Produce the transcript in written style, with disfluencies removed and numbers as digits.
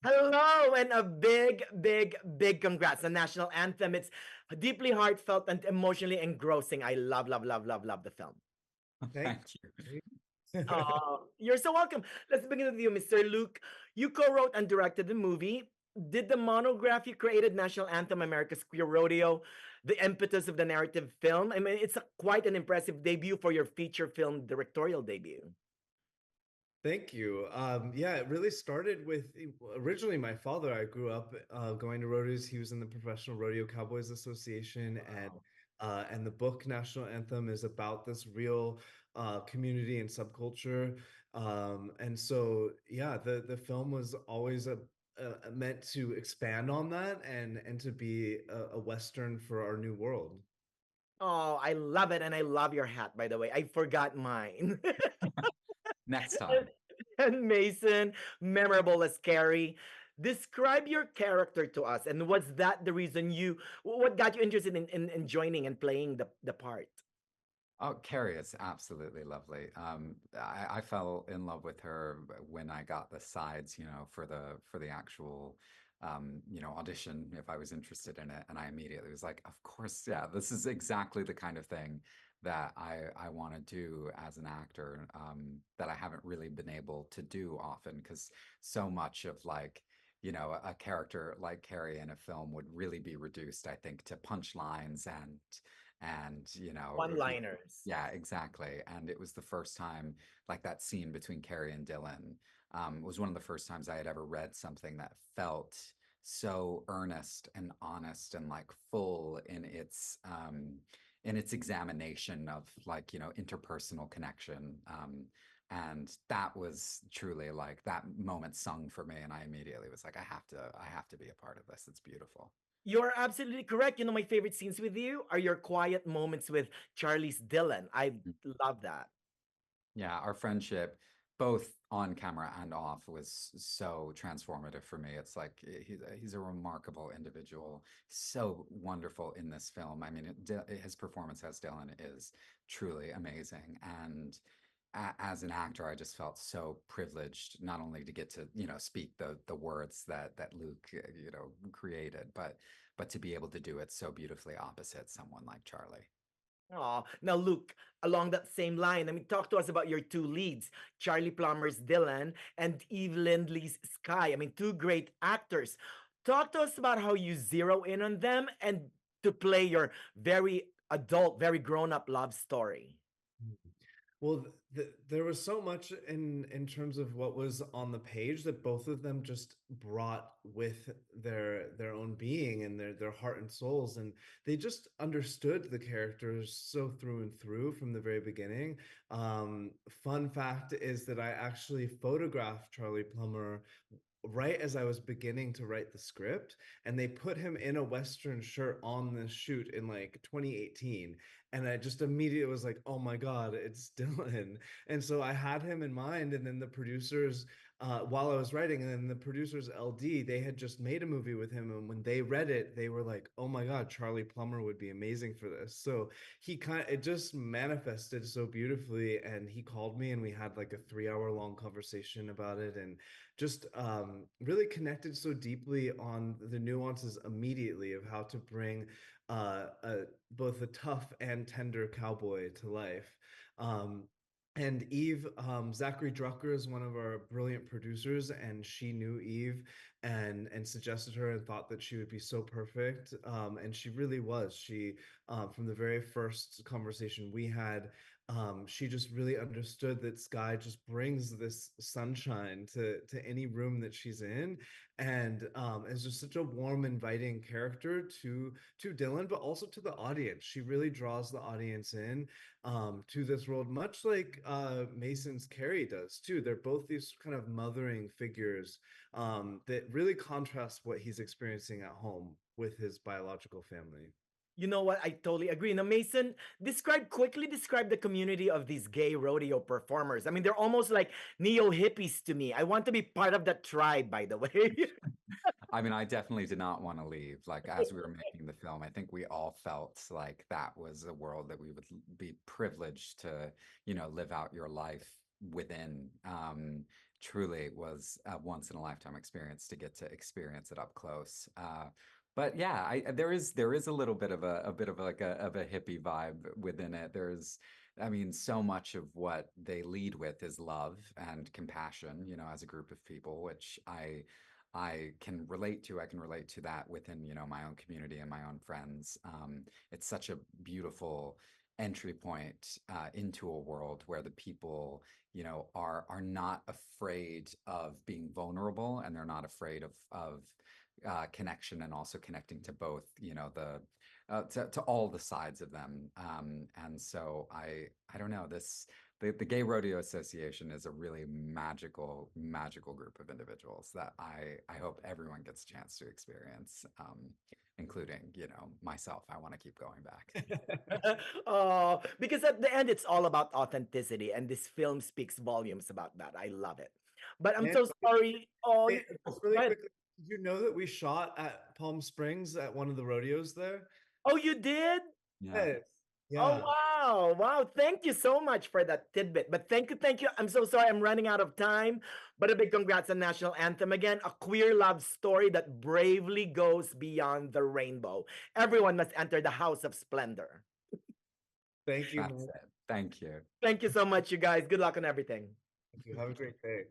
Hello, and a big, big, big congrats. The National Anthem. It's deeply heartfelt and emotionally engrossing. I love, love, love, love, love the film. Thank Thank you. Oh, you're so welcome. Let's begin with you, Mr. Luke. You co-wrote and directed the movie. Did the monograph you created, National Anthem, America's Queer Rodeo, the impetus of the narrative film? I mean, it's quite an impressive debut for your feature film directorial debut. Thank you. Yeah, it really started with originally my father. I grew up going to rodeos. He was in the Professional Rodeo Cowboys Association, Wow. and the book National Anthem is about this real community and subculture. And so, yeah, the film was always meant to expand on that and to be a Western for our new world. Oh, I love it. And I love your hat, by the way. I forgot mine. Next time. And Mason, memorable as Carrie. Describe your character to us. And was that the reason what got you interested in joining and playing the part? Oh, Carrie is absolutely lovely. I fell in love with her when I got the sides, for the actual, audition if I was interested in it, and I immediately was like, of course, yeah, this is exactly the kind of thing that I want to do as an actor, that I haven't really been able to do often because so much of like. A character like Carrie in a film would really be reduced, I think, to punchlines and One liners. yeah, exactly. And it was the first time, like that scene between Carrie and Dylan, was one of the first times I had ever read something that felt so earnest and honest and like full in its examination of like, interpersonal connection. And that was truly like that moment sung for me. And I immediately was like, I have to be a part of this. It's beautiful. You're absolutely correct. You know, my favorite scenes with you are your quiet moments with Charlie's Dylan. I love that. Yeah, our friendship, both on camera and off, was so transformative for me. It's like he's a remarkable individual, so wonderful in this film. I mean, his performance as Dylan is truly amazing, and as an actor, I just felt so privileged not only to get to speak the words that Luke created, but to be able to do it so beautifully opposite someone like Charlie. Oh, now Luke, along that same line, I mean, talk to us about your two leads, Charlie Plummer's Dylan and Eve Lindley's Sky. I mean, two great actors. Talk to us about how you zero in on them and to play your very adult, very grown up love story. Well, there was so much in terms of what was on the page that both of them just brought with their own being and their heart and souls, and they just understood the characters so through and through from the very beginning. Fun fact is that I actually photographed Charlie Plummer right as I was beginning to write the script, and they put him in a Western shirt on the shoot in like 2018. And I just immediately was like, oh my God, it's Dylan. And so I had him in mind. And then the producers, while I was writing, and then the producers, LD, they had just made a movie with him. And when they read it, they were like, oh my God, Charlie Plummer would be amazing for this. So it just manifested so beautifully. And he called me and we had like a 3 hour long conversation about it. And just really connected so deeply on the nuances immediately of how to bring both a tough and tender cowboy to life. Um, and Eve, Zachary Drucker is one of our brilliant producers, and she knew Eve and suggested her and thought that she would be so perfect. And she really was. She, from the very first conversation we had, she just really understood that Sky just brings this sunshine to any room that she's in, and is just such a warm, inviting character to Dylan, but also to the audience. She really draws the audience in to this world, much like Mason's Carrie does too. They're both these kind of mothering figures that really contrast what he's experiencing at home with his biological family. You know what? I totally agree. Now, Mason, quickly describe the community of these gay rodeo performers. I mean, they're almost like neo hippies to me. I want to be part of that tribe, by the way. I mean, I definitely did not want to leave. Like, as we were making the film, I think we all felt like that was a world that we would be privileged to, live out your life within. truly was a once in a lifetime experience to get to experience it up close. But yeah, there is a little bit of a bit of like a hippie vibe within it. I mean, so much of what they lead with is love and compassion, as a group of people, which I can relate to. I can relate to that within, my own community and my own friends. It's such a beautiful entry point into a world where the people, are not afraid of being vulnerable, and they're not afraid of connection, and also connecting to both, to all the sides of them. And so I don't know, the Gay Rodeo Association is a really magical group of individuals that I hope everyone gets a chance to experience, including, myself. I want to keep going back. Oh, because at the end, it's all about authenticity, and this film speaks volumes about that. I love it. But I'm Man, so sorry. Oh, hey, just really go ahead. quickly, did you know that we shot at Palm Springs at one of the rodeos there? Oh, you did? Yeah. Yes. Oh, Yeah. wow. Wow. Thank you so much for that tidbit. But thank you. Thank you. I'm so sorry. I'm running out of time. But a big congrats on National Anthem again. A queer love story that bravely goes beyond the rainbow. Everyone must enter the house of splendor. Thank you, That's man. it. Thank you. Thank you so much, you guys. Good luck on everything. Thank you. Have a great day.